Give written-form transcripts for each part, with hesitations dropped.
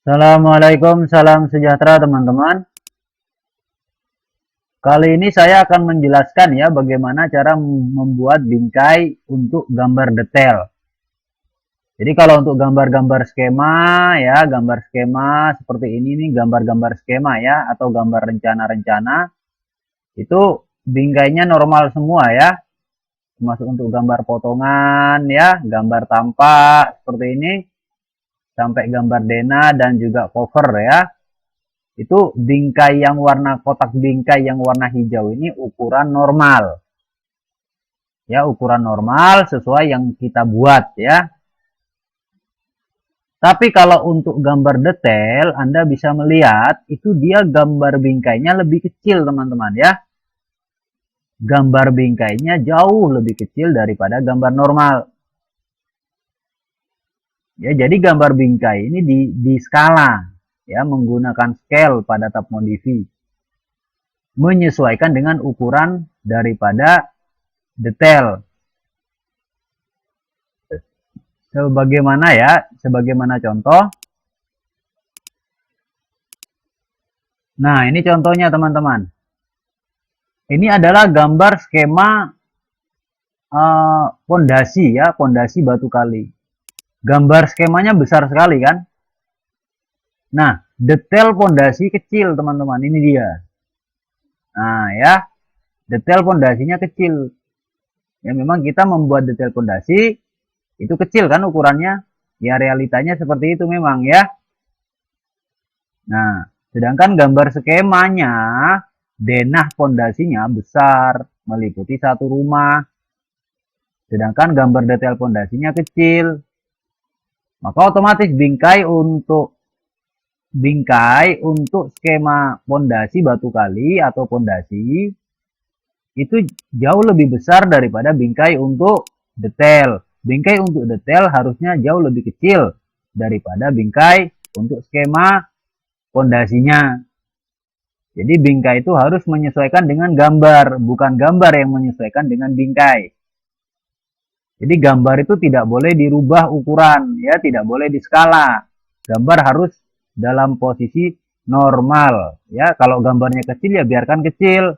Assalamualaikum, salam sejahtera teman-teman. Kali ini saya akan menjelaskan ya bagaimana cara membuat bingkai untuk gambar detail. Jadi kalau untuk gambar-gambar skema ya, gambar skema seperti ini nih, gambar-gambar skema ya atau gambar rencana-rencana itu bingkainya normal semua ya. Termasuk untuk gambar potongan ya, gambar tampak seperti ini sampai gambar dena dan juga cover ya. Itu bingkai yang warna kotak bingkai yang warna hijau ini ukuran normal. Ya, ukuran normal sesuai yang kita buat ya. Tapi kalau untuk gambar detail, Anda bisa melihat itu dia gambar bingkainya lebih kecil, teman-teman ya. Gambar bingkainya jauh lebih kecil daripada gambar normal. Ya, jadi gambar bingkai ini di skala ya, menggunakan scale pada tab modify. Menyesuaikan dengan ukuran daripada detail. Sebagaimana contoh. Nah, ini contohnya teman-teman. Ini adalah gambar skema pondasi ya, pondasi batu kali. Gambar skemanya besar sekali kan? Nah, detail pondasi kecil teman-teman, ini dia. Nah ya, detail pondasinya kecil. Ya memang kita membuat detail pondasi itu kecil kan ukurannya. Ya realitanya seperti itu memang ya. Nah, sedangkan gambar skemanya denah pondasinya besar, meliputi satu rumah. Sedangkan gambar detail pondasinya kecil. Maka otomatis bingkai untuk skema pondasi batu kali atau pondasi itu jauh lebih besar daripada bingkai untuk detail. Bingkai untuk detail harusnya jauh lebih kecil daripada bingkai untuk skema pondasinya. Jadi bingkai itu harus menyesuaikan dengan gambar, bukan gambar yang menyesuaikan dengan bingkai. Jadi gambar itu tidak boleh dirubah ukuran, ya, tidak boleh diskala. Gambar harus dalam posisi normal, ya. Kalau gambarnya kecil ya biarkan kecil.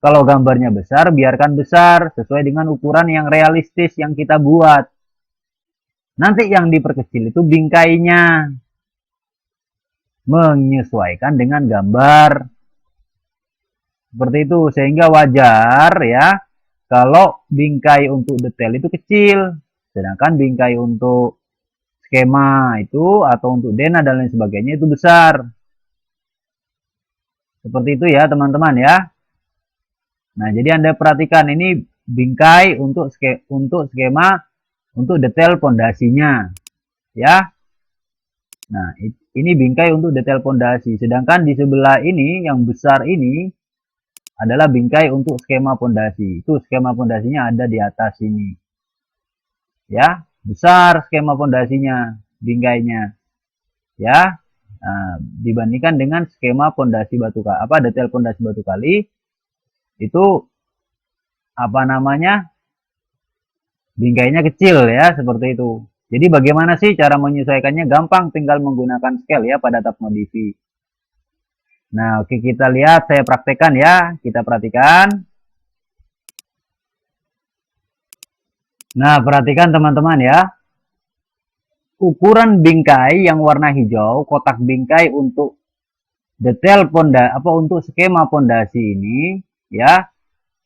Kalau gambarnya besar, biarkan besar sesuai dengan ukuran yang realistis yang kita buat. Nanti yang diperkecil itu bingkainya. Menyesuaikan dengan gambar. Seperti itu, sehingga wajar ya kalau bingkai untuk detail itu kecil. Sedangkan bingkai untuk skema itu atau untuk dena dan lain sebagainya itu besar. Seperti itu ya teman-teman ya. Nah, jadi Anda perhatikan ini bingkai untuk skema untuk detail pondasinya. Ya. Nah, ini bingkai untuk detail pondasi. Sedangkan di sebelah ini yang besar ini adalah bingkai untuk skema pondasi. Itu skema pondasinya ada di atas ini. Ya, besar skema pondasinya, bingkainya. Ya. Nah, dibandingkan dengan skema pondasi batu kali, detail pondasi batu kali itu bingkainya kecil ya, seperti itu. Jadi bagaimana sih cara menyesuaikannya? Gampang, tinggal menggunakan scale ya pada tab modify. Nah, oke, kita lihat, saya praktekkan ya, kita perhatikan. Nah, perhatikan teman-teman ya. Ukuran bingkai yang warna hijau, kotak bingkai untuk detail untuk skema pondasi ini ya.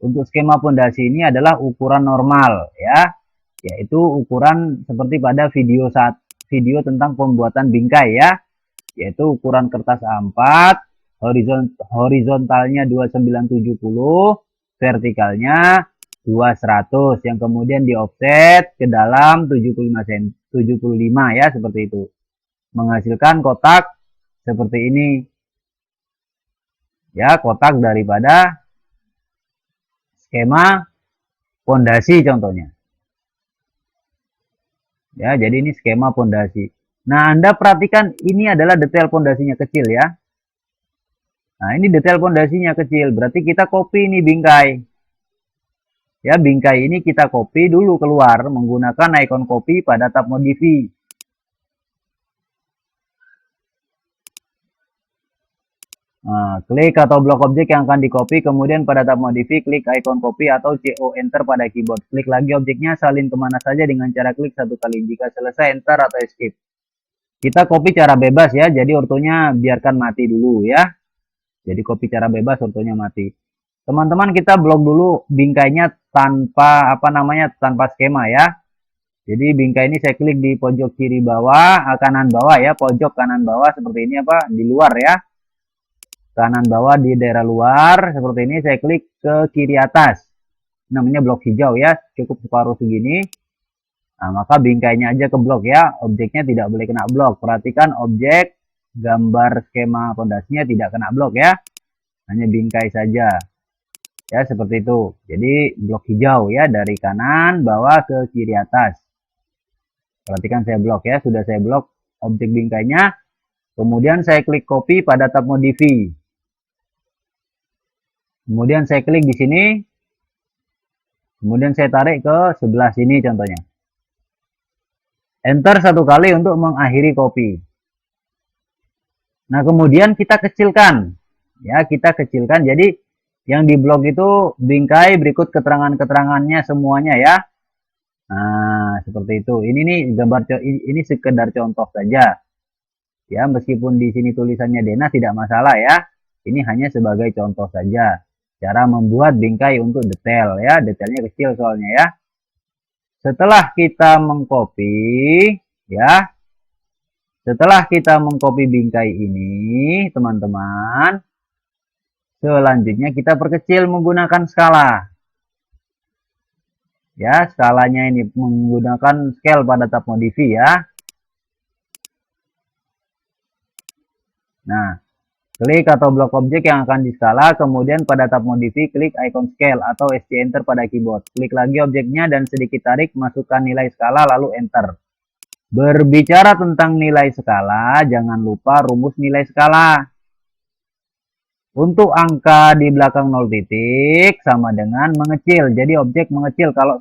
Untuk skema pondasi ini adalah ukuran normal ya, yaitu ukuran seperti pada video tentang pembuatan bingkai ya, yaitu ukuran kertas A4, horizontalnya 2970, vertikalnya 2100, yang kemudian di offset ke dalam 75 ya, seperti itu. Menghasilkan kotak seperti ini. Ya, kotak daripada skema pondasi contohnya. Ya, jadi ini skema pondasi. Nah, Anda perhatikan ini adalah detail pondasinya kecil ya. Nah, ini detail pondasinya kecil, berarti kita copy ini bingkai. Ya, bingkai ini kita copy dulu keluar menggunakan icon copy pada tab modify. Nah, klik atau blok objek yang akan di copy, kemudian pada tab modify, klik icon copy atau CO enter pada keyboard. Klik lagi objeknya, salin kemana saja dengan cara klik satu kali. Jika selesai, enter atau escape. Kita copy cara bebas ya, jadi ortonya biarkan mati dulu ya. Jadi copy cara bebas, ortonya mati. Teman-teman, kita blok dulu bingkainya tanpa tanpa skema ya. Jadi bingkai ini saya klik di pojok kiri bawah, kanan bawah ya, pojok kanan bawah seperti ini di luar ya. Kanan bawah di daerah luar seperti ini, saya klik ke kiri atas. Namanya blok hijau ya, cukup separuh segini. Nah, maka bingkainya aja ke blok ya, objeknya tidak boleh kena blok. Perhatikan objek gambar skema pondasinya tidak kena blok ya, hanya bingkai saja. Ya, seperti itu. Jadi blok hijau ya, dari kanan bawah ke kiri atas. Perhatikan saya blok ya, sudah saya blok objek bingkainya. Kemudian saya klik copy pada tab modify. Kemudian saya klik di sini. Kemudian saya tarik ke sebelah sini contohnya. Enter satu kali untuk mengakhiri copy. Nah, kemudian kita kecilkan. Ya, kita kecilkan. Jadi yang di blok itu bingkai berikut keterangan-keterangannya semuanya ya. Nah, seperti itu. Ini nih gambar, ini sekedar contoh saja. Ya, meskipun di sini tulisannya Dena tidak masalah ya. Ini hanya sebagai contoh saja. Cara membuat bingkai untuk detail ya. Detailnya kecil soalnya ya. Setelah kita mengcopy ya. Setelah kita mengcopy bingkai ini, teman-teman, selanjutnya kita perkecil menggunakan skala. Ya, skalanya ini menggunakan scale pada tab modify ya. Nah, klik atau blok objek yang akan diskala, kemudian pada tab modify klik icon scale atau SC enter pada keyboard. Klik lagi objeknya dan sedikit tarik, masukkan nilai skala lalu enter. Berbicara tentang nilai skala, jangan lupa rumus nilai skala. Untuk angka di belakang 0 titik sama dengan mengecil. Jadi objek mengecil kalau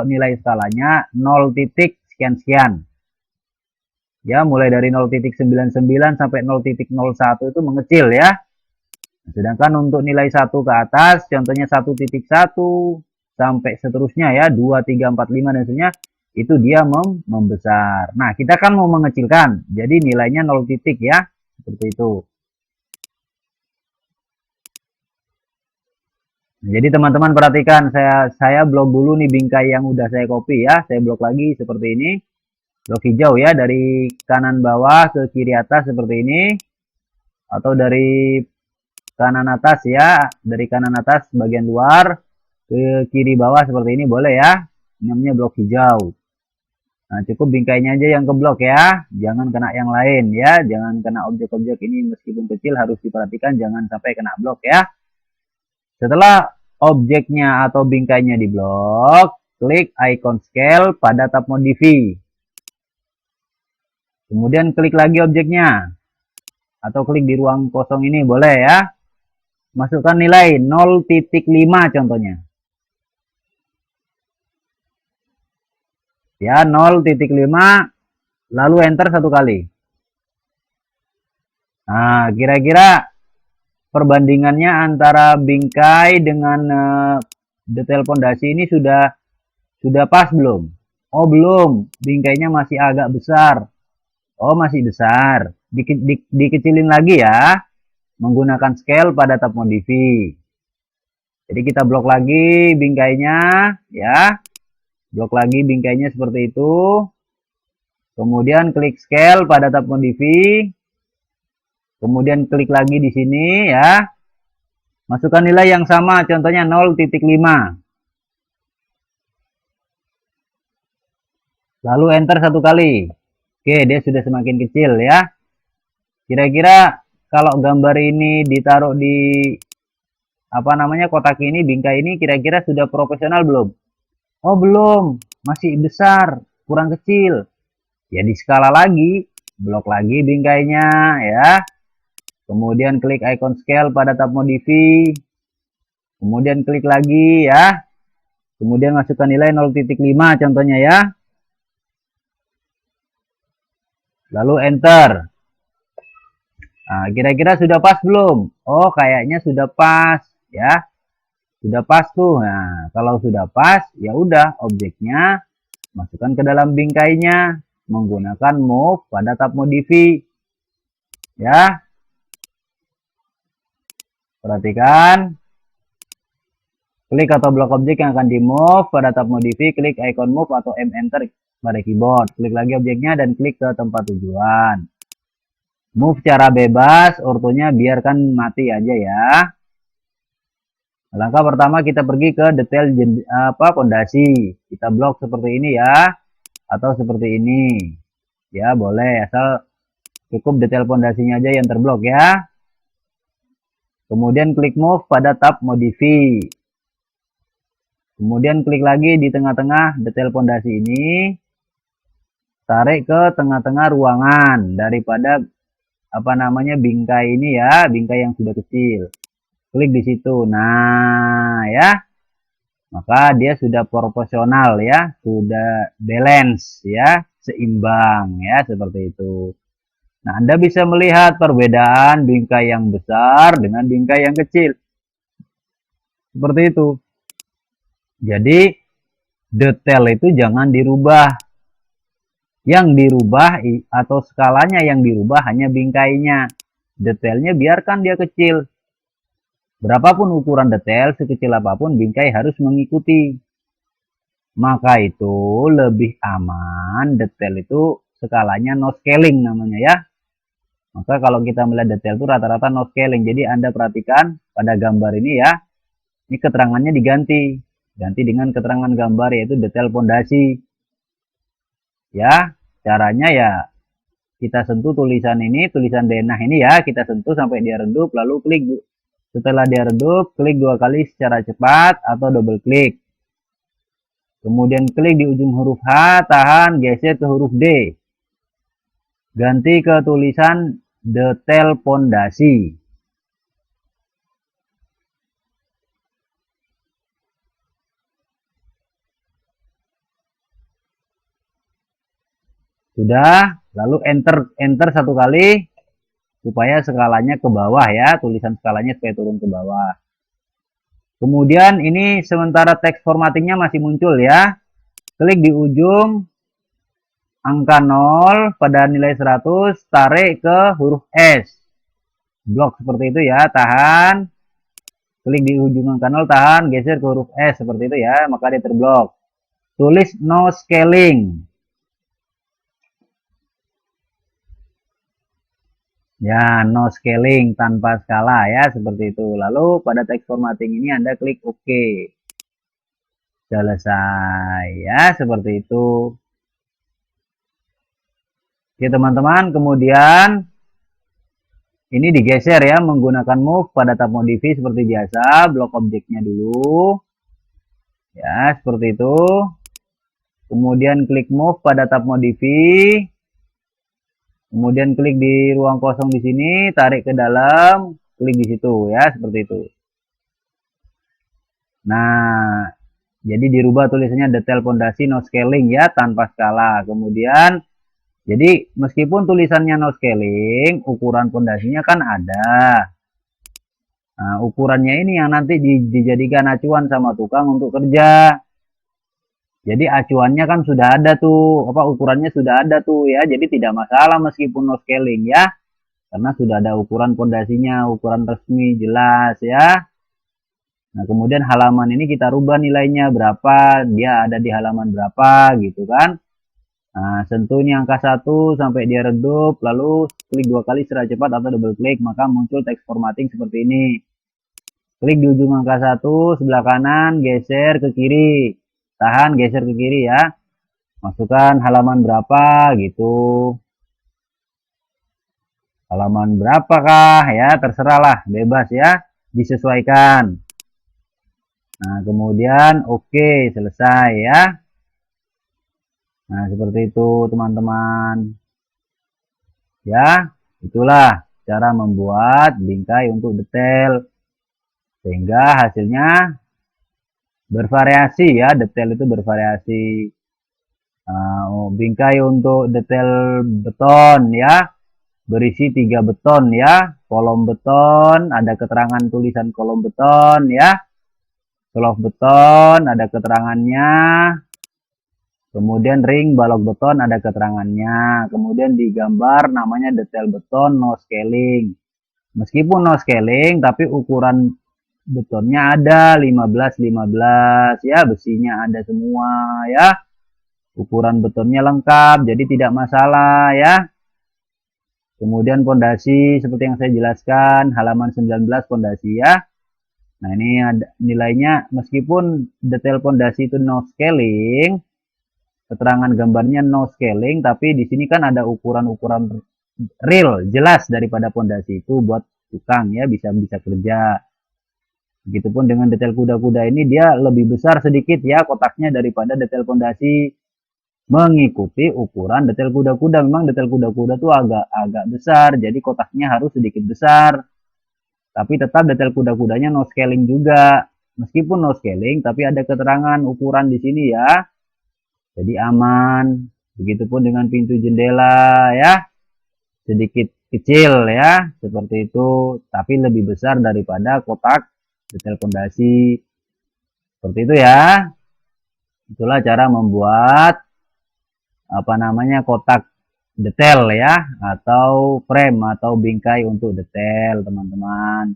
nilai skalanya 0 titik sekian-sekian. Ya, mulai dari 0.99 sampai 0.01 itu mengecil ya. Sedangkan untuk nilai 1 ke atas, contohnya 1.1 sampai seterusnya ya, 2, 3, 4, 5 dan seterusnya, itu dia membesar. Nah, kita kan mau mengecilkan. Jadi nilainya 0 titik ya, seperti itu. Jadi teman-teman perhatikan, saya blok dulu nih bingkai yang udah saya copy ya. Saya blok lagi seperti ini. Blok hijau ya, dari kanan bawah ke kiri atas seperti ini. Atau dari kanan atas ya, dari kanan atas bagian luar ke kiri bawah seperti ini boleh ya. Namanya blok hijau. Nah, cukup bingkainya aja yang ke blok ya. Jangan kena yang lain ya. Jangan kena objek-objek ini, meskipun kecil harus diperhatikan jangan sampai kena blok ya. Setelah objeknya atau bingkainya di blok, klik icon scale pada tab modify. Kemudian klik lagi objeknya. Atau klik di ruang kosong ini boleh ya. Masukkan nilai 0.5 contohnya. Ya, 0.5 lalu enter satu kali. Nah, kira-kira perbandingannya antara bingkai dengan detail pondasi ini sudah pas belum? Oh, belum. Bingkainya masih agak besar. Oh, masih besar. Dikecilin lagi ya. Menggunakan scale pada tab modify. Jadi kita blok lagi bingkainya ya. Blok lagi bingkainya seperti itu. Kemudian klik scale pada tab modify. Kemudian klik lagi di sini ya. Masukkan nilai yang sama, contohnya 0.5. Lalu enter satu kali. Oke, dia sudah semakin kecil ya. Kira-kira kalau gambar ini ditaruh di kotak ini, bingkai ini kira-kira sudah profesional belum? Oh, belum. Masih besar, kurang kecil. Ya, di skala lagi, blok lagi bingkainya ya. Kemudian klik icon scale pada tab modify. Kemudian klik lagi ya. Kemudian masukkan nilai 0.5 contohnya ya. Lalu enter. Nah, kira-kira sudah pas belum? Oh, kayaknya sudah pas ya. Sudah pas tuh. Nah, kalau sudah pas, ya udah objeknya masukkan ke dalam bingkainya menggunakan move pada tab modify. Ya, perhatikan. Klik atau blok objek yang akan di move pada tab modify, klik icon move atau M enter pada keyboard. Klik lagi objeknya dan klik ke tempat tujuan. Move secara bebas, ortonya biarkan mati aja ya. Langkah pertama kita pergi ke detail pondasi. Kita blok seperti ini ya, atau seperti ini. Ya, boleh asal cukup detail pondasinya aja yang terblok ya. Kemudian klik move pada tab modify. Kemudian klik lagi di tengah-tengah detail pondasi ini. Tarik ke tengah-tengah ruangan daripada bingkai ini ya, bingkai yang sudah kecil. Klik di situ. Nah, ya. Maka dia sudah proporsional ya, sudah balance ya, seimbang ya, seperti itu. Nah, Anda bisa melihat perbedaan bingkai yang besar dengan bingkai yang kecil. Seperti itu. Jadi, detail itu jangan dirubah. Yang dirubah atau skalanya yang dirubah hanya bingkainya. Detailnya biarkan dia kecil. Berapapun ukuran detail, sekecil apapun bingkai harus mengikuti. Maka itu lebih aman, detail itu skalanya no scaling namanya ya. Maka kalau kita melihat detail itu rata-rata no scaling. Jadi Anda perhatikan pada gambar ini ya, ini keterangannya diganti. Ganti dengan keterangan gambar yaitu detail pondasi. Ya, caranya ya kita sentuh tulisan ini, tulisan denah ini ya, kita sentuh sampai dia redup, lalu klik. Setelah dia redup, klik 2 kali secara cepat atau double klik. Kemudian klik di ujung huruf H, tahan, geser ke huruf D. Ganti ke tulisan detail pondasi. Sudah, lalu enter satu kali supaya skalanya ke bawah ya, tulisan skalanya supaya turun ke bawah. Kemudian ini sementara teks formattingnya masih muncul ya. Klik di ujung angka 0 pada nilai 100, tarik ke huruf S. Blok seperti itu ya, tahan. Klik di ujung angka 0, tahan, geser ke huruf S seperti itu ya, maka dia terblok. Tulis no scaling. Ya, no scaling tanpa skala ya, seperti itu. Lalu pada teks formatting ini Anda klik OK. Selesai ya, seperti itu. Oke teman-teman, kemudian ini digeser ya menggunakan move pada tab modify seperti biasa, blok objeknya dulu. Ya, seperti itu. Kemudian klik move pada tab modify. Kemudian klik di ruang kosong di sini, tarik ke dalam, klik di situ ya, seperti itu. Nah, jadi dirubah tulisannya detail pondasi no scaling ya, tanpa skala. Kemudian jadi meskipun tulisannya no scaling, ukuran pondasinya kan ada. Nah, ukurannya ini yang nanti dijadikan acuan sama tukang untuk kerja. Jadi acuannya kan sudah ada tuh, ukurannya sudah ada tuh ya. Jadi tidak masalah meskipun no scaling ya. Karena sudah ada ukuran pondasinya, ukuran resmi jelas ya. Nah, kemudian halaman ini kita rubah nilainya berapa, dia ada di halaman berapa gitu kan. Nah, sentuh ini angka 1 sampai dia redup, lalu klik 2 kali secara cepat atau double klik, maka muncul teks formatting seperti ini. Klik di ujung angka 1, sebelah kanan, geser ke kiri. Tahan, geser ke kiri ya. Masukkan halaman berapa gitu. Halaman berapakah ya, terserahlah, bebas ya, disesuaikan. Nah, kemudian oke, selesai ya. Nah, seperti itu teman-teman. Ya, itulah cara membuat bingkai untuk detail. Sehingga hasilnya bervariasi ya, detail itu bervariasi. Bingkai untuk detail beton ya, berisi 3 beton ya. Kolom beton, ada keterangan tulisan kolom beton ya. Selop beton, ada keterangannya. Kemudian ring balok beton ada keterangannya. Kemudian digambar namanya detail beton no scaling. Meskipun no scaling, tapi ukuran betonnya ada 15-15 ya, besinya ada semua ya. Ukuran betonnya lengkap, jadi tidak masalah ya. Kemudian pondasi seperti yang saya jelaskan, halaman 19 pondasi ya. Nah, ini ada nilainya meskipun detail pondasi itu no scaling, keterangan gambarnya no scaling, tapi di sini kan ada ukuran-ukuran real jelas daripada pondasi itu buat tukang ya, bisa kerja. Begitupun dengan detail kuda-kuda ini, dia lebih besar sedikit ya kotaknya daripada detail pondasi, mengikuti ukuran detail kuda-kuda. Memang detail kuda-kuda tuh agak besar, jadi kotaknya harus sedikit besar. Tapi tetap detail kuda-kudanya no scaling juga. Meskipun no scaling, tapi ada keterangan ukuran di sini ya. Jadi aman. Begitupun dengan pintu jendela ya. Sedikit kecil ya, seperti itu, tapi lebih besar daripada kotak detail pondasi. Seperti itu ya. Itulah cara membuat kotak detail ya, atau frame atau bingkai untuk detail, teman-teman.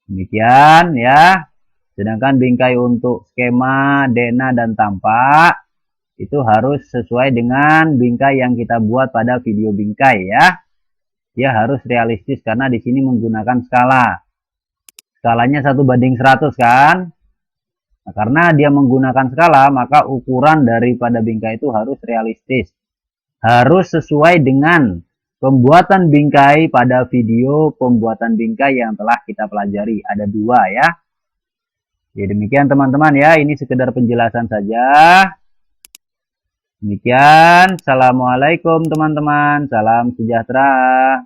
Demikian ya. Sedangkan bingkai untuk skema, denah, dan tampak itu harus sesuai dengan bingkai yang kita buat pada video bingkai ya. Dia harus realistis karena di sini menggunakan skala. Skalanya 1:100 kan. Nah, karena dia menggunakan skala, maka ukuran daripada bingkai itu harus realistis. Harus sesuai dengan pembuatan bingkai pada video pembuatan bingkai yang telah kita pelajari. Ada 2 ya. Ya demikian teman-teman ya, ini sekedar penjelasan saja. Demikian, assalamualaikum teman-teman, salam sejahtera.